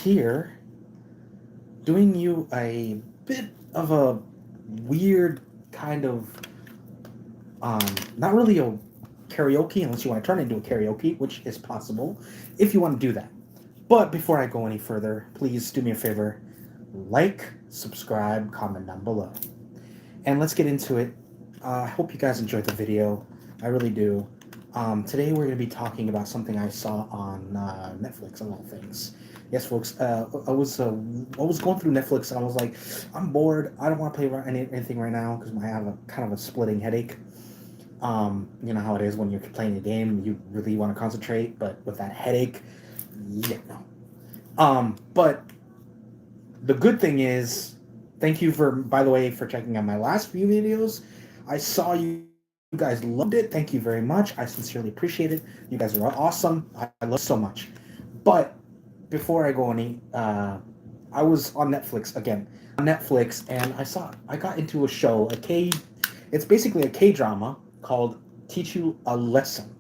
here doing you a bit of a weird kind of um, not really a karaoke unless you want to turn it into a karaoke, which is possible if you want to do that. But before I go any further, please do me a favor, like, subscribe, comment down below. And let's get into it. I hope you guys enjoyed the video. I really do. Today we're going to be talking about something I saw on Netflix, of all things. Yes, folks. I was going through Netflix and I was like, I'm bored. I don't want to play anything right now because I have a kind of a splitting headache. You know how it is when you're playing a game, you really want to concentrate, but with that headache, yeah, no. But the good thing is, thank you for, by the way, for checking out my last few videos. I saw you guys loved it. Thank you very much. I sincerely appreciate it. You guys are awesome. I love you so much. But before I go any, I was on Netflix again. On Netflix, and I got into a show, it's basically a K drama called Teach You a Lesson.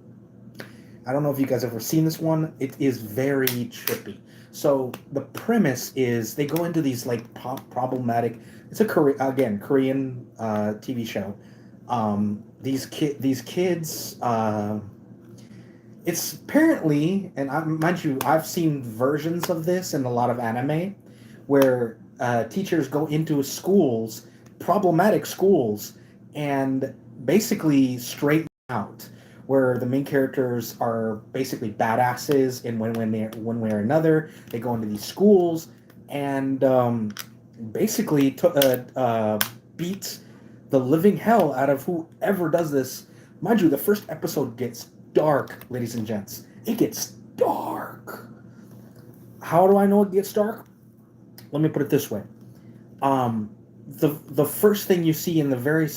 I don't know if you guys ever seen this one. It is very trippy. So the premise is they go into these like problematic. It's a Korean TV show. These kids. It's apparently, and mind you, I've seen versions of this in a lot of anime, where teachers go into schools, problematic schools, and basically straighten out, where the main characters are basically badasses in one way or another. They go into these schools and basically beat the living hell out of whoever does this. Mind you, the first episode gets dark, ladies and gents. It gets dark. How do I know it gets dark? Let me put it this way. The first thing you see in the very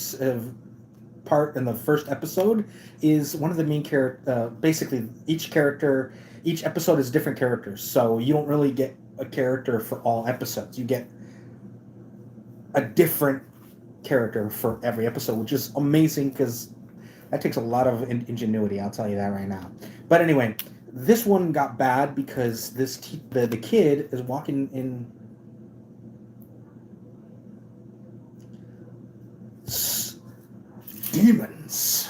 part in the first episode is one of the main character. Basically, each episode is different characters, so you don't really get a character for all episodes. You get a different character for every episode, which is amazing because that takes a lot of ingenuity. I'll tell you that right now. But anyway, this one got bad because the kid is walking in. Demons.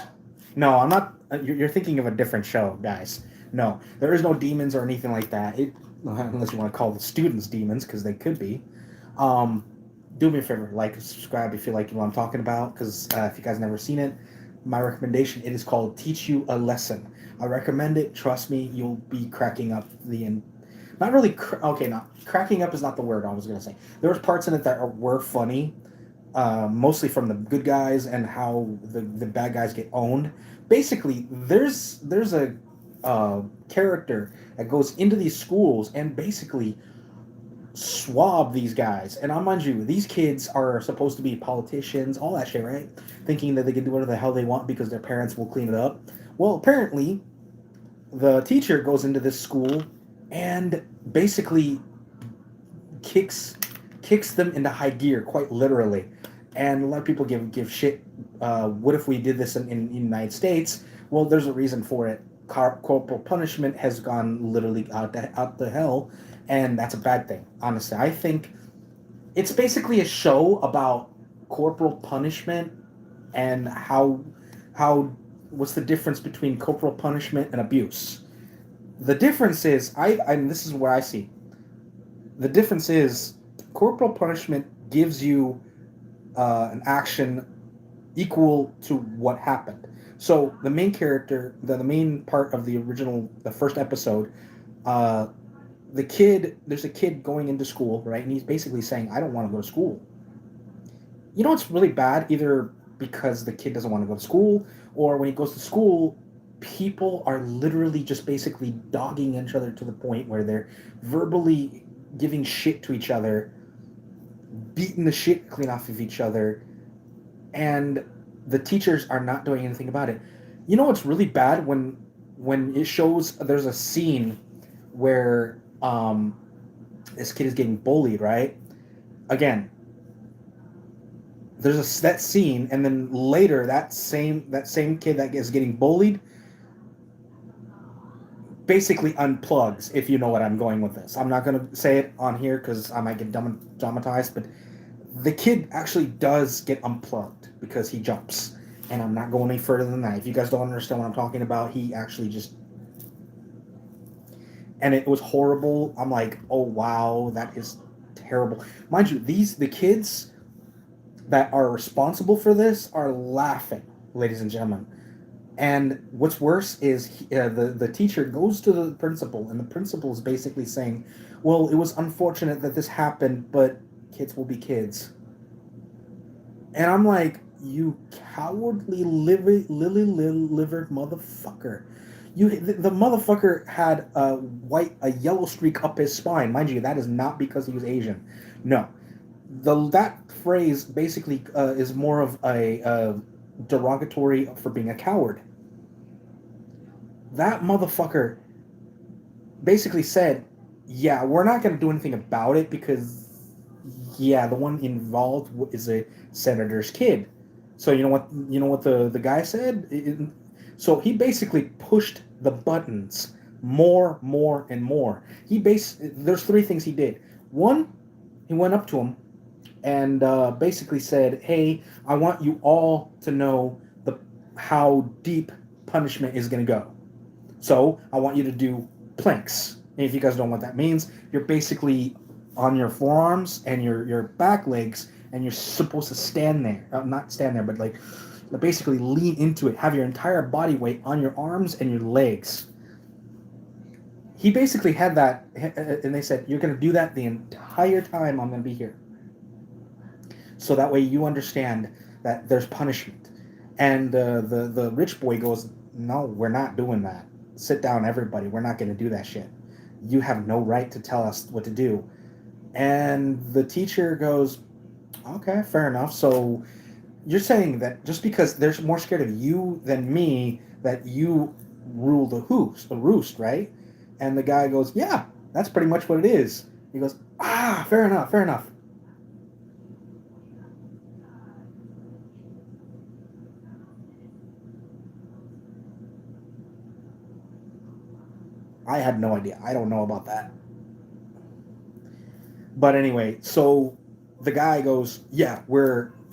No, I'm not. You're thinking of a different show, guys. No, there is no demons or anything like that. Unless you want to call the students demons, because they could be. Um, do me a favor, like, subscribe if you like what I'm talking about. Because if you guys never seen it, my recommendation, it is called "Teach You a Lesson." I recommend it. Trust me, you'll be cracking up the end. Not really. Okay, not cracking up is not the word I was gonna say. There was parts in it that were funny, mostly from the good guys and how the bad guys get owned. Basically, there's a character that goes into these schools and basically swab these guys. And I mind you, these kids are supposed to be politicians, all that shit, right? Thinking that they can do whatever the hell they want because their parents will clean it up. Well, apparently, the teacher goes into this school and basically kicks kicks them into high gear, quite literally. And a lot of people give shit. What if we did this in the United States? Well, there's a reason for it. Corporal punishment has gone literally out the hell, and that's a bad thing. Honestly, I think it's basically a show about corporal punishment and how what's the difference between corporal punishment and abuse. The difference is and this is what I see. The difference is corporal punishment gives you an action equal to what happened. So the main character, the main part of the first episode, uh, there's a kid going into school, right? And he's basically saying, I don't want to go to school. You know, it's really bad, either because the kid doesn't want to go to school, or when he goes to school, people are literally just basically dogging each other to the point where they're verbally giving shit to each other, beating the shit clean off of each other, and the teachers are not doing anything about it. You know what's really bad when it shows there's a scene where this kid is getting bullied, right? Again, there's that scene, and then later that same kid that is getting bullied basically unplugs, if you know what I'm going with this. I'm not going to say it on here because I might get dramatized, but the kid actually does get unplugged because he jumps. And I'm not going any further than that. If you guys don't understand what I'm talking about, he actually just... And it was horrible. I'm like, oh wow, that is terrible. Mind you, the kids that are responsible for this are laughing, ladies and gentlemen. And what's worse is the teacher goes to the principal, and the principal is basically saying, well, it was unfortunate that this happened, but kids will be kids. And I'm like, you cowardly lily-livered motherfucker. The motherfucker had a yellow streak up his spine. Mind you, that is not because he was Asian. No. That phrase basically is more of a derogatory for being a coward. That motherfucker basically said, yeah, we're not going to do anything about it because, yeah, the one involved is a senator's kid. So you know what the guy said? So he basically pushed the buttons more, and more. There's three things he did. One, he went up to him and basically said, hey, I want you all to know how deep punishment is going to go. So I want you to do planks. And if you guys don't know what that means, you're basically on your forearms and your back legs, and you're supposed to stand there. Not stand there, but like basically lean into it. Have your entire body weight on your arms and your legs. He basically had that, and they said, you're going to do that the entire time I'm going to be here. So that way you understand that there's punishment. And the rich boy goes, no, we're not doing that. Sit down, everybody. We're not going to do that shit. You have no right to tell us what to do. And the teacher goes, okay, fair enough. So you're saying that just because they're more scared of you than me, that you rule the roost, right? And the guy goes, yeah, that's pretty much what it is. He goes, fair enough. I had no idea. I don't know about that. But anyway, so the guy goes, yeah,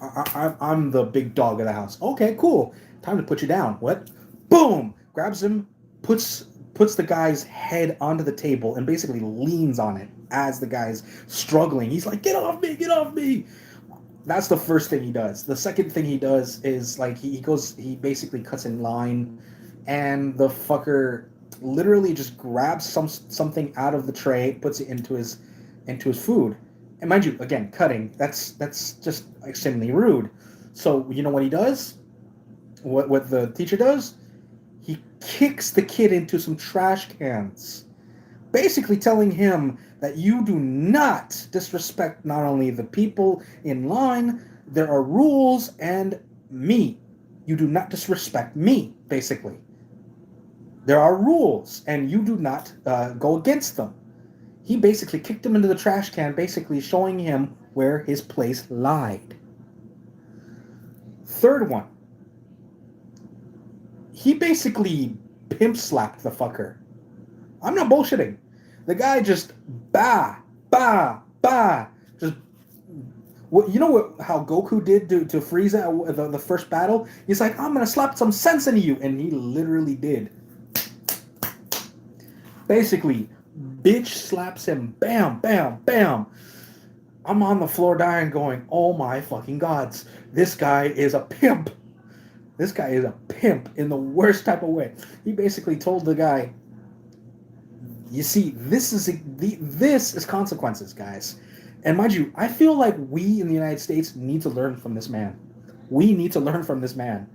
I'm the big dog of the house. Okay, cool. Time to put you down. What? Boom! Grabs him, puts the guy's head onto the table, and basically leans on it as the guy's struggling. He's like, get off me, get off me. That's the first thing he does. The second thing he does is like he basically cuts in line, and the fucker literally just grabs something out of the tray, puts it into his food. And mind you, again, cutting, that's just extremely rude. So you know what he does? What the teacher does? He kicks the kid into some trash cans, basically telling him that you do not disrespect not only the people in line, there are rules, and me. You do not disrespect me, basically. There are rules, and you do not go against them. He basically kicked him into the trash can, basically showing him where his place lied. Third one, he basically pimp slapped the fucker. I'm not bullshitting. The guy just bah, just you know how Goku did to Frieza the first battle? He's like, I'm gonna slap some sense into you, and he literally did. Basically, bitch slaps him, bam, bam, bam. I'm on the floor dying, going, oh my fucking gods, this guy is a pimp. This guy is a pimp in the worst type of way. He basically told the guy, you see, this is consequences, guys. And mind you, I feel like we in the United States need to learn from this man. We need to learn from this man.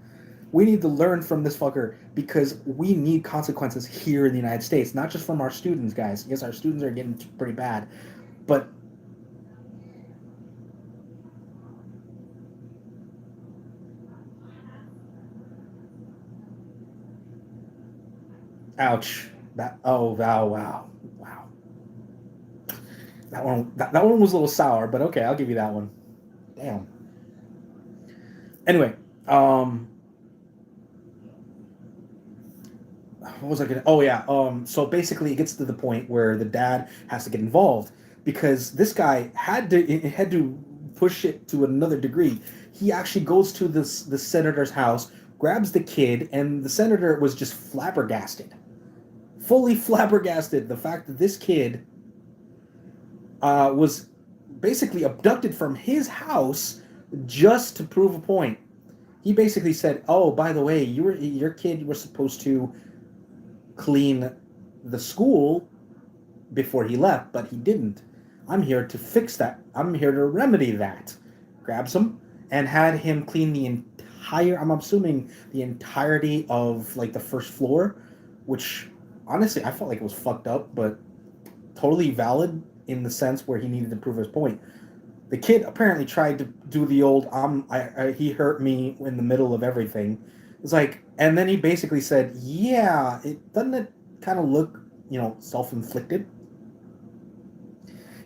We need to learn from this fucker because we need consequences here in the United States, not just from our students, guys. Yes, our students are getting pretty bad, but ouch. Wow. That one was a little sour, but okay, I'll give you that one. Damn. Anyway, what was I gonna? Oh yeah. So basically, it gets to the point where the dad has to get involved because this guy had to push it to another degree. He actually goes to the senator's house, grabs the kid, and the senator was just flabbergasted, fully flabbergasted. The fact that this kid was basically abducted from his house just to prove a point. He basically said, "Oh, by the way, your kid was supposed to clean the school before he left, but he didn't. I'm here to fix that. I'm here to remedy that." Grabs him and had him clean the entire, I'm assuming the entirety of like the first floor, which honestly I felt like it was fucked up, but totally valid in the sense where he needed to prove his point. The kid apparently tried to do the old he hurt me in the middle of everything. It's like, and then he basically said, "Yeah, it doesn't it kind of look, self-inflicted."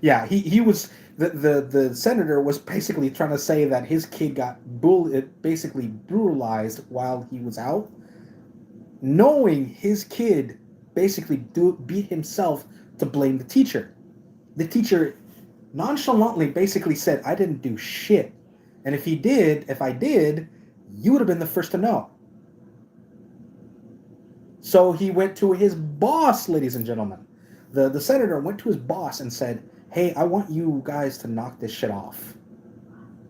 Yeah, he was the senator was basically trying to say that his kid got basically brutalized while he was out, knowing his kid basically beat himself to blame the teacher. The teacher nonchalantly basically said, "I didn't do shit. And if I did, you would have been the first to know." So he went to his boss, ladies and gentlemen. The senator went to his boss and said, "Hey, I want you guys to knock this shit off.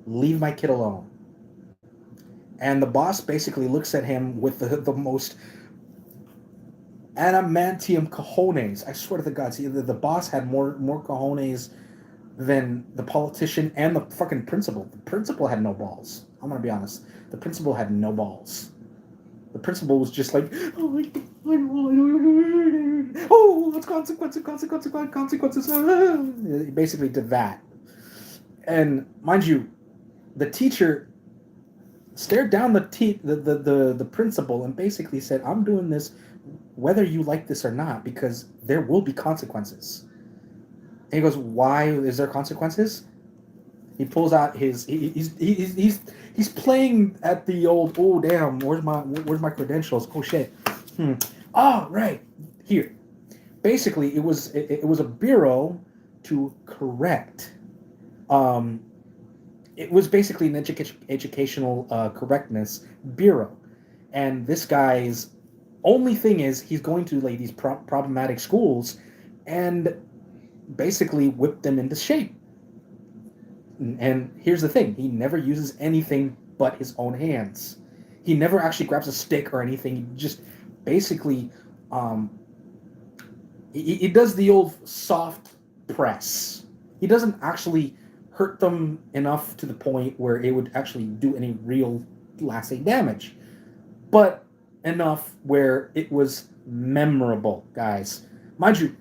Leave my kid alone." And the boss basically looks at him with the most adamantium cojones. I swear to the gods, the boss had more cojones than the politician and the fucking principal. The principal had no balls. I'm gonna be honest. The principal had no balls. The principal was just like, "Oh, it's consequences. He basically did that. And mind you, the teacher stared down the principal and basically said, "I'm doing this whether you like this or not, because there will be consequences." And he goes, "Why is there consequences?" He pulls out he's playing at the old, "Oh damn, where's my credentials? Oh shit. Oh right, here." Basically, it was a bureau to correct. It was basically an educational correctness bureau, and this guy's only thing is he's going to like these problematic schools, and basically whip them into shape. And here's the thing: he never uses anything but his own hands. He never actually grabs a stick or anything. He just basically he does the old soft press. He doesn't actually hurt them enough to the point where it would actually do any real lasting damage, but enough where it was memorable, guys. Mind you,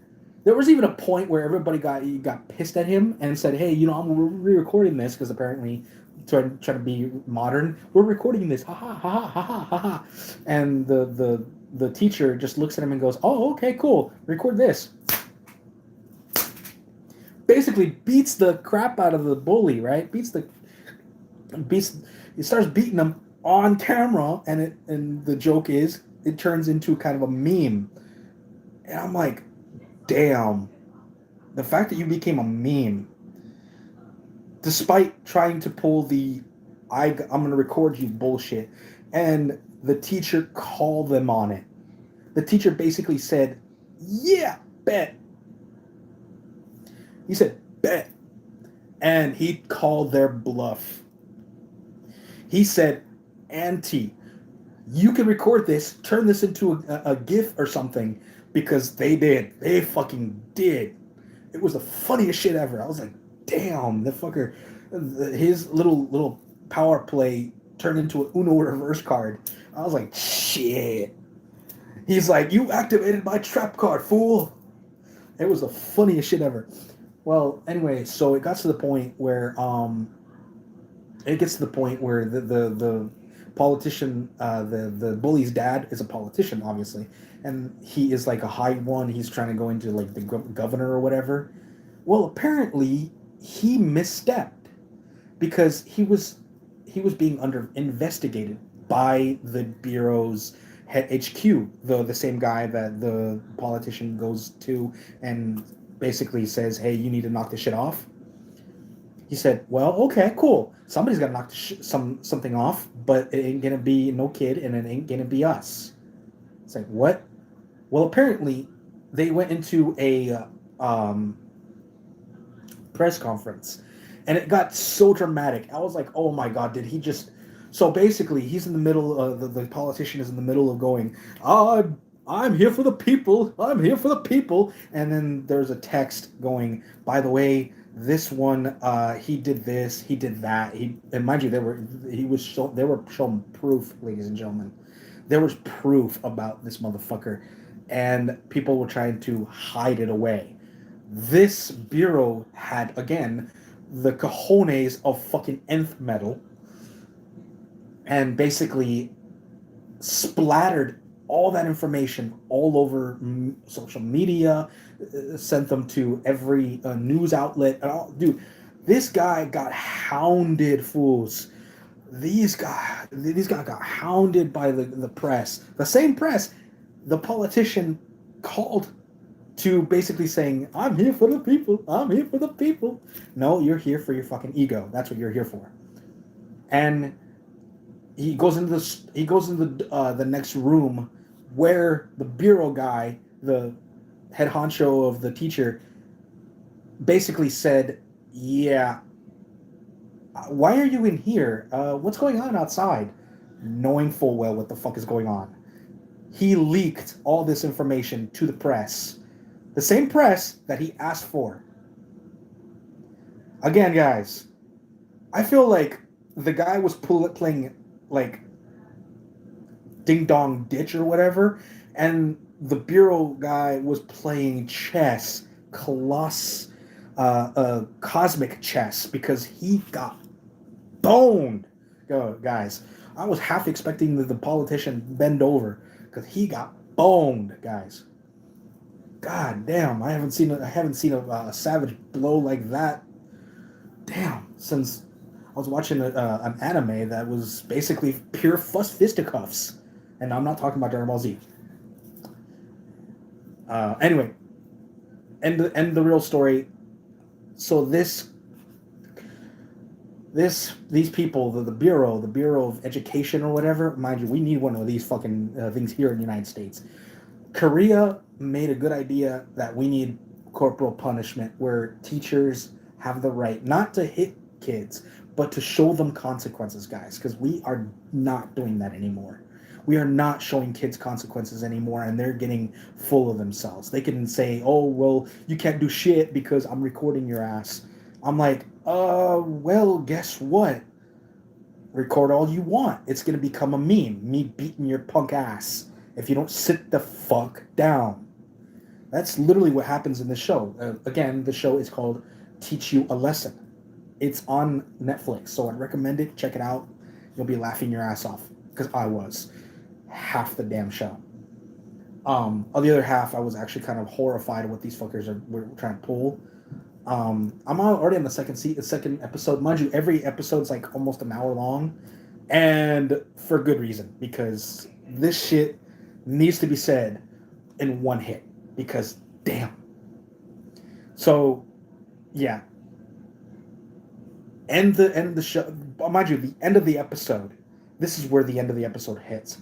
there was even a point where everybody got pissed at him and said, "Hey, I'm re-recording this because apparently trying to be modern. We're recording this, ha ha ha ha ha ha ha." And the teacher just looks at him and goes, "Oh, okay, cool. Record this." Basically beats the crap out of the bully, right? He starts beating him on camera, and the joke is it turns into kind of a meme. And I'm like, damn, the fact that you became a meme, despite trying to pull the I'm going to record you bullshit, and the teacher called them on it. The teacher basically said, "Yeah, bet." He said, "Bet." And he called their bluff. He said, "Auntie, you can record this, turn this into a GIF or something," because they did. They fucking did. It was the funniest shit ever. I was like, damn, the fucker, his little power play turned into an Uno reverse card. I was like, shit. He's like, "You activated my trap card, fool." It was the funniest shit ever. Well, anyway, so it got to the point where the politician, the bully's dad is a politician, obviously, and he is like a high one. He's trying to go into like the governor or whatever. Well, apparently he misstepped because he was being investigated by the bureau's head HQ, the same guy that the politician goes to and basically says, "Hey, you need to knock this shit off." He said, "Well, okay, cool. Somebody's got to knock something off, but it ain't gonna be no kid, and it ain't gonna be us." It's like, what? Well, apparently, they went into a um, press conference, and it got so dramatic. I was like, "Oh my god, did he just?" So basically, he's in the middle. The politician is in the middle of going, I'm here for the people. I'm here for the people." And then there's a text going, "By the way, this one, he did this, he did that. And mind you, they were showing proof, ladies and gentlemen. There was proof about this motherfucker, and people were trying to hide it away. This bureau had, again, the cojones of fucking nth metal, and basically splattered all that information all over social media, sent them to every news outlet. Dude, this guy got hounded, fools. These guys got hounded by the press. The same press the politician called to basically saying, "I'm here for the people. I'm here for the people." No, you're here for your fucking ego. That's what you're here for. And he goes into the next room where the bureau guy, the head honcho of the teacher, basically said, "Yeah, why are you in here? What's going on outside?" Knowing full well what the fuck is going on. He leaked all this information to the press. The same press that he asked for. Again, guys, I feel like the guy was playing like ding dong ditch or whatever, and the bureau guy was playing chess, cosmic chess, because he got boned. Guys, I was half expecting the politician bend over because he got boned, guys. God damn, I haven't seen a savage blow like that. Damn, since I was watching an anime that was basically pure fisticuffs, and I'm not talking about Dragon Ball Z. Anyway, and the real story. So these people, the Bureau of Education or whatever, mind you, we need one of these fucking things here in the United States. Korea made a good idea that we need corporal punishment, where teachers have the right not to hit kids, but to show them consequences, guys, because we are not doing that anymore. We are not showing kids consequences anymore, and they're getting full of themselves. They can say, "Oh, well, you can't do shit because I'm recording your ass." I'm like, well, guess what? Record all you want. It's going to become a meme. Me beating your punk ass if you don't sit the fuck down. That's literally what happens in the show. Again, the show is called Teach You a Lesson. It's on Netflix, so I'd recommend it. Check it out. You'll be laughing your ass off, because I was half the damn show. On the other half, I was actually kind of horrified at what these fuckers were trying to pull. I'm already on the second episode. Mind you, every episode's like almost an hour long, and for good reason, because this shit needs to be said in one hit, because damn. So, yeah. End the show. Mind you, the end of the episode. This is where the end of the episode hits,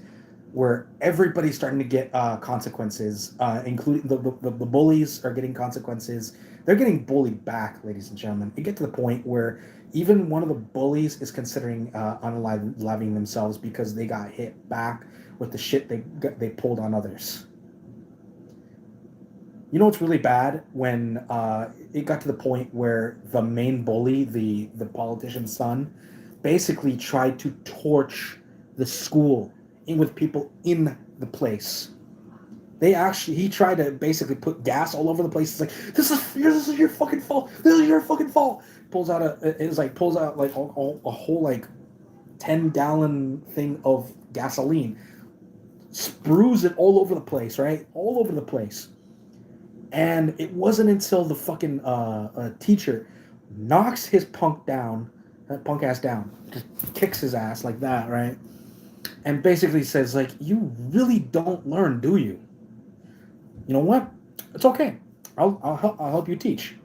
where everybody's starting to get consequences, including the bullies are getting consequences. They're getting bullied back, ladies and gentlemen. You get to the point where even one of the bullies is considering unaliving themselves because they got hit back with the shit they pulled on others. You know what's really bad? When it got to the point where the main bully, the politician's son, basically tried to torch the school with people in the place. He tried to basically put gas all over the place. It's like, this is your fucking fault. This is your fucking fault. Pulls out like a whole like 10-gallon thing of gasoline, sprues it all over the place, right? All over the place. And it wasn't until the fucking teacher knocks his punk ass down, just kicks his ass like that, right? and basically says like, you really don't learn, do you? You know what? It's okay. I'll help you teach.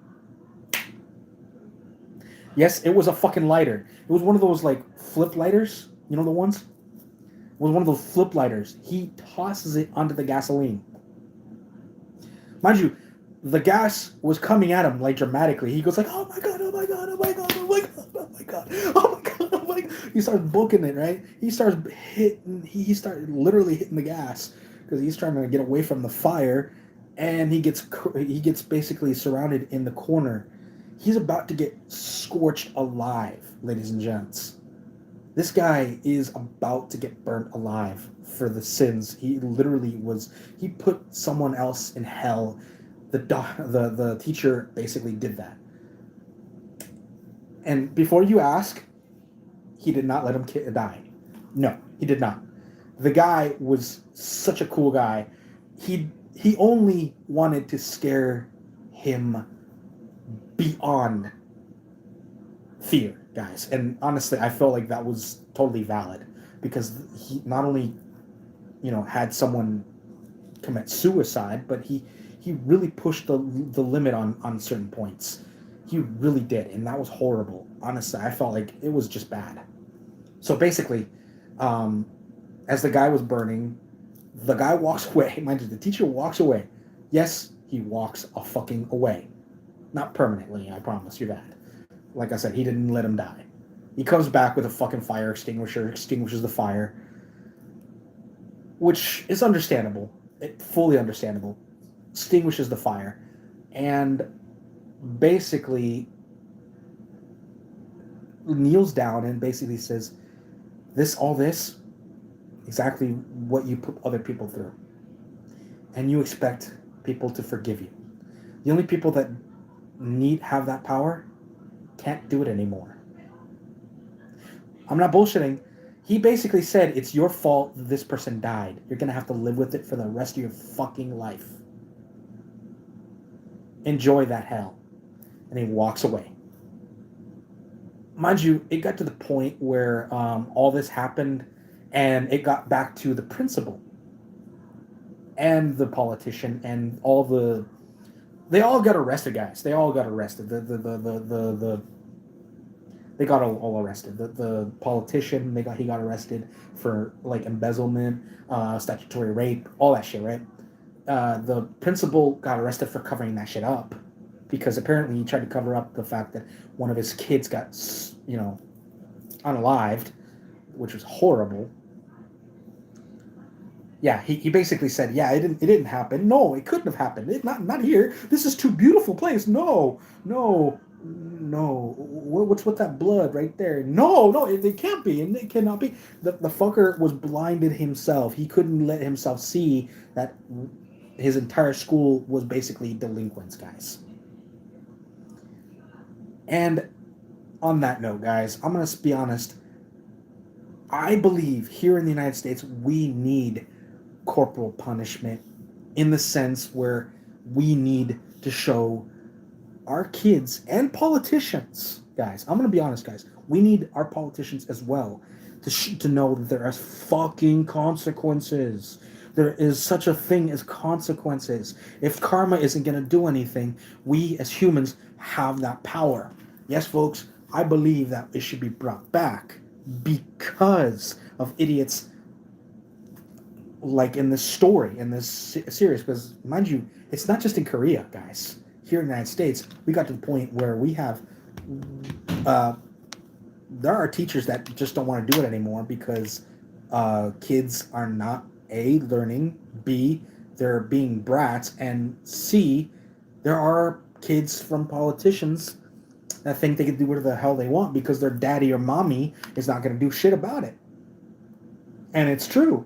Yes, it was a fucking lighter. It was one of those like flip lighters. You know the ones? It was one of those flip lighters. He tosses it onto the gasoline. Mind you, the gas was coming at him like dramatically. He goes like, "Oh my god! Oh my god! Oh my god! Oh my god! Oh my god! Oh my god! Oh my god!" He starts booking it, right? He starts hitting. He started literally hitting the gas because he's trying to get away from the fire, and he gets basically surrounded in the corner. He's about to get scorched alive, ladies and gents. This guy is about to get burnt alive for the sins. He literally was. He put someone else in hell. The teacher basically did that. And before you ask, he did not let him die. No, he did not. The guy was such a cool guy. He only wanted to scare him beyond fear, guys. And honestly, I felt like that was totally valid because he not only, had someone commit suicide, but he really pushed the limit on certain points. He really did, and that was horrible. Honestly, I felt like it was just bad. So basically, as the guy was burning, the guy walks away. Mind you, the teacher walks away. Yes, he walks a fucking away. Not permanently, I promise you that. Like I said, he didn't let him die. He comes back with a fucking fire extinguisher, extinguishes the fire, which is understandable. Fully understandable. Extinguishes the fire, and basically kneels down and basically says, all this, exactly what you put other people through. And you expect people to forgive you. The only people that have that power can't do it anymore. I'm not bullshitting. He basically said, it's your fault this person died. You're going to have to live with it for the rest of your fucking life. Enjoy that hell. And he walks away. Mind you, it got to the point where all this happened, and it got back to the principal and the politician and they all got arrested, guys. They all got arrested. They got all arrested. The politician, he got arrested for like embezzlement, statutory rape, all that shit, right? The principal got arrested for covering that shit up because apparently he tried to cover up the fact that one of his kids got, unalived, which was horrible. Yeah, he basically said, yeah, it didn't happen. No, it couldn't have happened. Not here. This is too beautiful place. No. What's with that blood right there? No, it can't be, and it cannot be. The fucker was blinded himself. He couldn't let himself see that his entire school was basically delinquents, guys. And on that note, guys, I'm going to be honest. I believe here in the United States, we need corporal punishment in the sense where we need to show our kids and politicians, guys. I'm going to be honest, guys. We need our politicians as well to know that there are fucking consequences. There is such a thing as consequences. If karma isn't going to do anything, we as humans have that power. Yes, folks, I believe that it should be brought back because of idiots like in this story, in this series. Because, mind you, it's not just in Korea, guys. Here in the United States, we got to the point where we have there are teachers that just don't want to do it anymore because kids are not A, learning, B, they're being brats, and C, there are kids from politicians that think they can do whatever the hell they want because their daddy or mommy is not going to do shit about it. And it's true.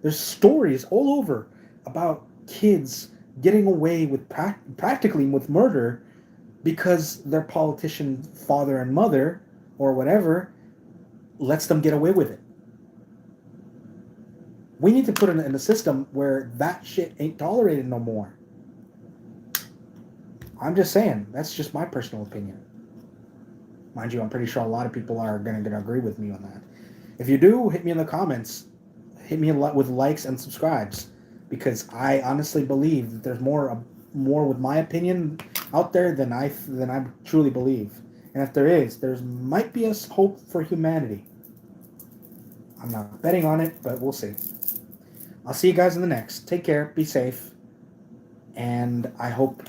There's stories all over about kids getting away with practically with murder because their politician father and mother or whatever lets them get away with it. We need to put it in a system where that shit ain't tolerated no more. I'm just saying. That's just my personal opinion. Mind you, I'm pretty sure a lot of people are going to agree with me on that. If you do, hit me in the comments. hit me a lot with likes and subscribes, because I honestly believe that there's more with my opinion out there than I truly believe. And if there is, there's might be a hope for humanity. I'm not betting on it, but we'll see. I'll see you guys in the next. Take care, be safe, and I hope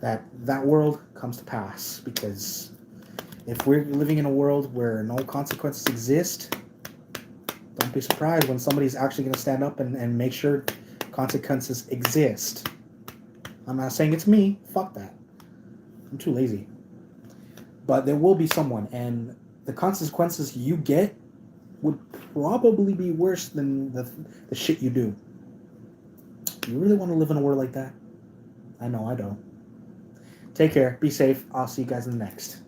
that world comes to pass, because if we're living in a world where no consequences exist, don't be surprised when somebody's actually going to stand up and make sure consequences exist. I'm not saying it's me. Fuck that. I'm too lazy. But there will be someone, and the consequences you get would probably be worse than the shit you do. You really want to live in a world like that? I know I don't. Take care. Be safe. I'll see you guys in the next.